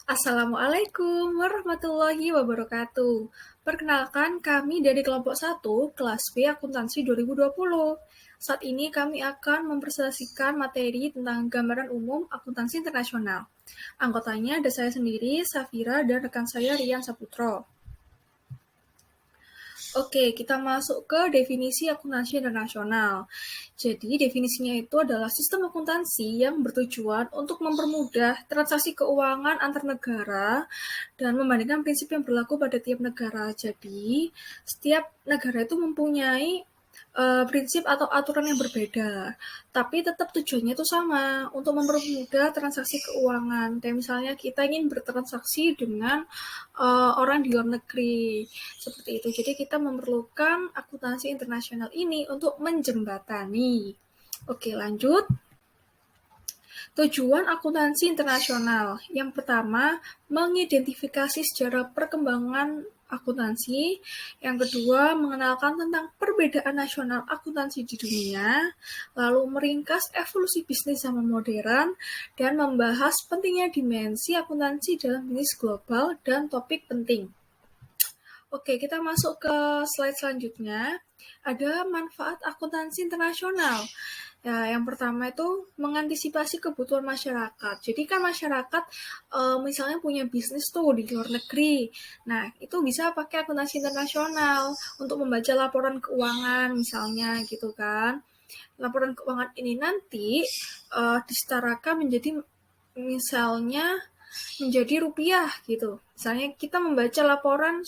Assalamualaikum warahmatullahi wabarakatuh. Perkenalkan, kami dari kelompok 1, kelas B Akuntansi 2020. Saat ini kami akan mempresentasikan materi tentang gambaran umum akuntansi internasional. Anggotanya ada saya sendiri, Safira, dan rekan saya Rian Saputro. Oke, kita masuk ke definisi akuntansi internasional. Jadi, definisinya itu adalah sistem akuntansi yang bertujuan untuk mempermudah transaksi keuangan antar negara dan membandingkan prinsip yang berlaku pada tiap negara. Jadi, setiap negara itu mempunyai prinsip atau aturan yang berbeda, tapi tetap tujuannya itu sama, untuk mempermudah transaksi keuangan. Kayak misalnya kita ingin bertransaksi dengan orang di luar negeri, seperti itu. Jadi kita memerlukan akuntansi internasional ini untuk menjembatani. Oke, lanjut. Tujuan akuntansi internasional. Yang pertama, mengidentifikasi sejarah perkembangan akuntansi. Yang kedua, mengenalkan tentang perbedaan nasional akuntansi di dunia. Lalu meringkas evolusi bisnis zaman modern dan membahas pentingnya dimensi akuntansi dalam bisnis global dan topik penting. Oke, kita masuk ke slide selanjutnya. Ada manfaat akuntansi internasional. Ya, yang pertama itu mengantisipasi kebutuhan masyarakat. Jadi kan masyarakat misalnya punya bisnis tuh di luar negeri. Nah, itu bisa pakai akuntansi internasional untuk membaca laporan keuangan misalnya gitu kan. Laporan keuangan ini nanti disetarakan menjadi rupiah gitu. Misalnya kita membaca laporan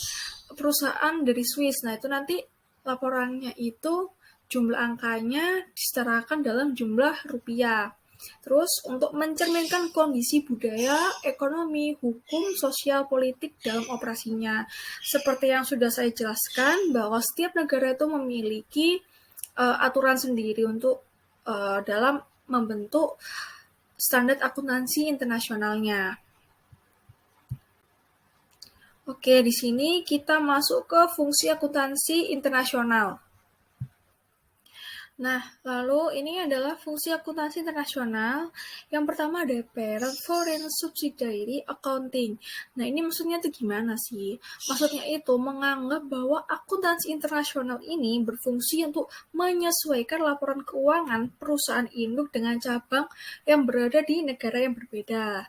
perusahaan dari Swiss. Nah, itu nanti laporannya itu jumlah angkanya disetarakan dalam jumlah rupiah. Terus untuk mencerminkan kondisi budaya, ekonomi, hukum, sosial, politik dalam operasinya. Seperti yang sudah saya jelaskan bahwa setiap negara itu memiliki aturan sendiri untuk dalam membentuk standar akuntansi internasionalnya. Oke, di sini kita masuk ke fungsi akuntansi internasional. Nah, lalu ini adalah fungsi akuntansi internasional. Yang pertama ada Parent Foreign Subsidiary Accounting. Nah, ini maksudnya itu gimana sih? Maksudnya itu menganggap bahwa akuntansi internasional ini berfungsi untuk menyesuaikan laporan keuangan perusahaan induk dengan cabang yang berada di negara yang berbeda.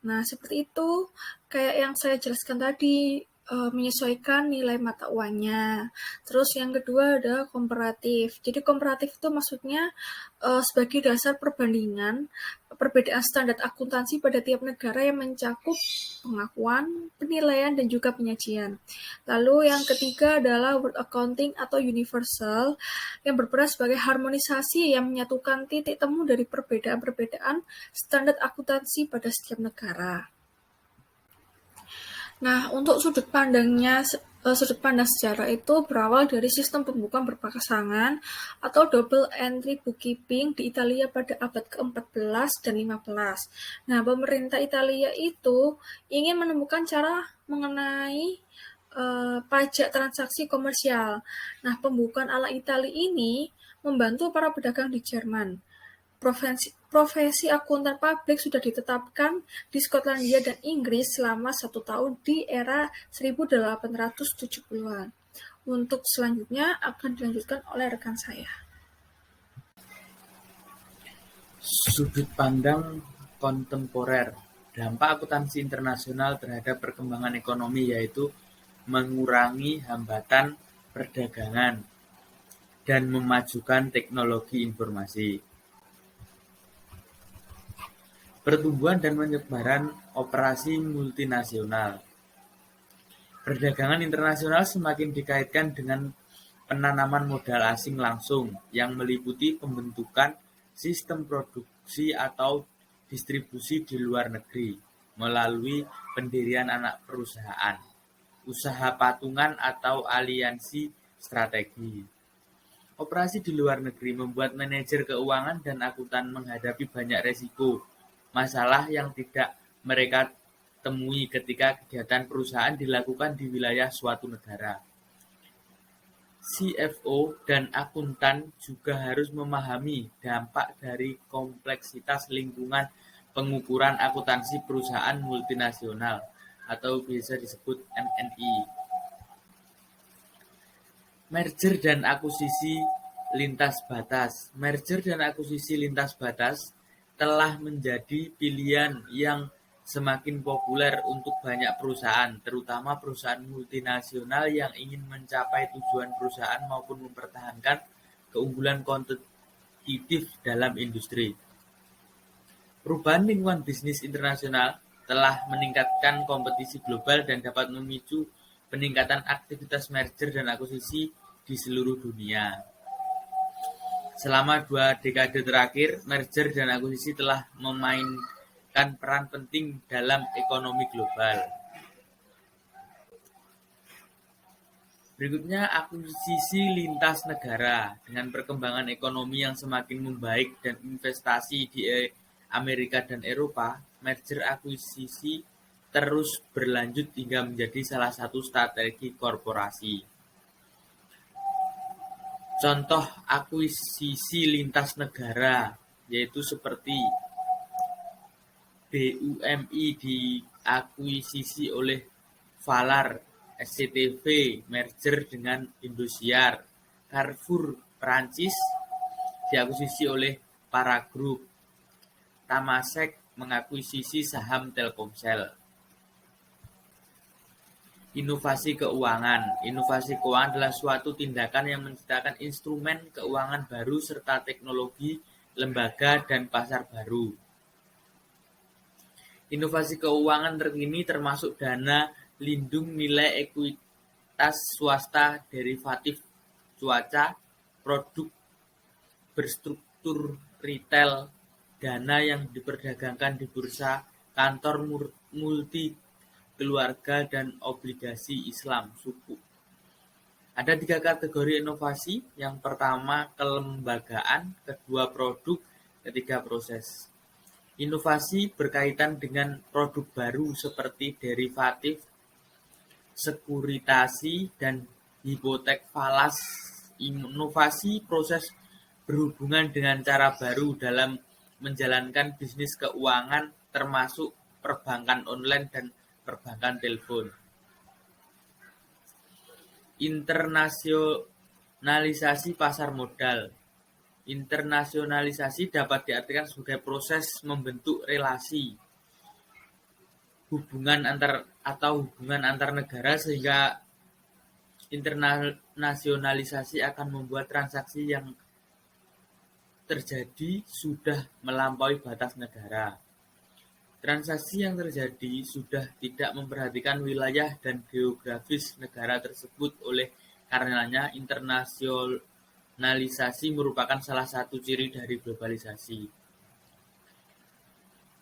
Nah, seperti itu, kayak yang saya jelaskan tadi, menyesuaikan nilai mata uangnya. Terus yang kedua ada komparatif. Jadi komparatif itu maksudnya sebagai dasar perbandingan perbedaan standar akuntansi pada tiap negara yang mencakup pengakuan, penilaian, dan juga penyajian. Lalu yang ketiga adalah World Accounting atau Universal yang berperan sebagai harmonisasi yang menyatukan titik temu dari perbedaan-perbedaan standar akuntansi pada setiap negara. Nah, untuk sudut pandang sejarah itu berawal dari sistem pembukuan berpasangan atau double entry bookkeeping di Italia pada abad ke-14 dan 15. Nah, pemerintah Italia itu ingin menemukan cara mengenai pajak transaksi komersial. Nah, pembukuan ala Italia ini membantu para pedagang di Jerman. Profesi akuntan publik sudah ditetapkan di Skotlandia dan Inggris selama 1 tahun di era 1870-an. Untuk selanjutnya akan dilanjutkan oleh rekan saya. Sudut pandang kontemporer, dampak akuntansi internasional terhadap perkembangan ekonomi yaitu mengurangi hambatan perdagangan dan memajukan teknologi informasi. Pertumbuhan dan penyebaran operasi multinasional. Perdagangan internasional semakin dikaitkan dengan penanaman modal asing langsung yang meliputi pembentukan sistem produksi atau distribusi di luar negeri melalui pendirian anak perusahaan, usaha patungan atau aliansi strategi. Operasi di luar negeri membuat manajer keuangan dan akuntan menghadapi banyak resiko, masalah yang tidak mereka temui ketika kegiatan perusahaan dilakukan di wilayah suatu negara. CFO dan akuntan juga harus memahami dampak dari kompleksitas lingkungan pengukuran akuntansi perusahaan multinasional atau biasa disebut MNI. Merger dan akuisisi lintas batas. Merger dan akuisisi lintas batas telah menjadi pilihan yang semakin populer untuk banyak perusahaan, terutama perusahaan multinasional yang ingin mencapai tujuan perusahaan maupun mempertahankan keunggulan kompetitif dalam industri. Perubahan lingkungan bisnis internasional telah meningkatkan kompetisi global dan dapat memicu peningkatan aktivitas merger dan akuisisi di seluruh dunia. Selama 2 dekade terakhir, merger dan akuisisi telah memainkan peran penting dalam ekonomi global. Berikutnya, akuisisi lintas negara. Dengan perkembangan ekonomi yang semakin membaik dan investasi di Amerika dan Eropa, merger akuisisi terus berlanjut hingga menjadi salah satu strategi korporasi. Contoh akuisisi lintas negara yaitu seperti BUMI diakuisisi oleh Valar, SCTV merger dengan Indosiar, Carrefour Prancis diakuisisi oleh Paragroup, Temasek mengakuisisi saham Telkomsel. Inovasi keuangan. Inovasi keuangan adalah suatu tindakan yang menciptakan instrumen keuangan baru serta teknologi, lembaga, dan pasar baru. Inovasi keuangan terkini termasuk dana lindung nilai ekuitas swasta, derivatif cuaca, produk berstruktur retail, dana yang diperdagangkan di bursa, kantor multi keluarga, dan obligasi Islam suku. Ada 3 kategori inovasi. Yang pertama, kelembagaan, kedua, produk, ketiga, proses. Inovasi berkaitan dengan produk baru seperti derivatif, sekuritasi, dan hipotek falas. Inovasi proses berhubungan dengan cara baru dalam menjalankan bisnis keuangan termasuk perbankan online dan perbankan telepon. Internasionalisasi pasar modal. Internasionalisasi dapat diartikan sebagai proses membentuk relasi hubungan antar negara, sehingga internasionalisasi akan membuat transaksi yang terjadi sudah melampaui batas negara. Transaksi yang terjadi sudah tidak memperhatikan wilayah dan geografis negara tersebut. Oleh karenanya, internasionalisasi merupakan salah satu ciri dari globalisasi.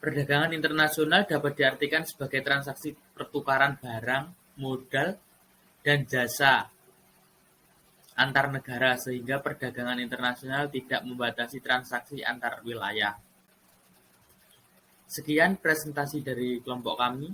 Perdagangan internasional dapat diartikan sebagai transaksi pertukaran barang, modal, dan jasa antar negara, sehingga perdagangan internasional tidak membatasi transaksi antar wilayah. Sekian presentasi dari kelompok kami.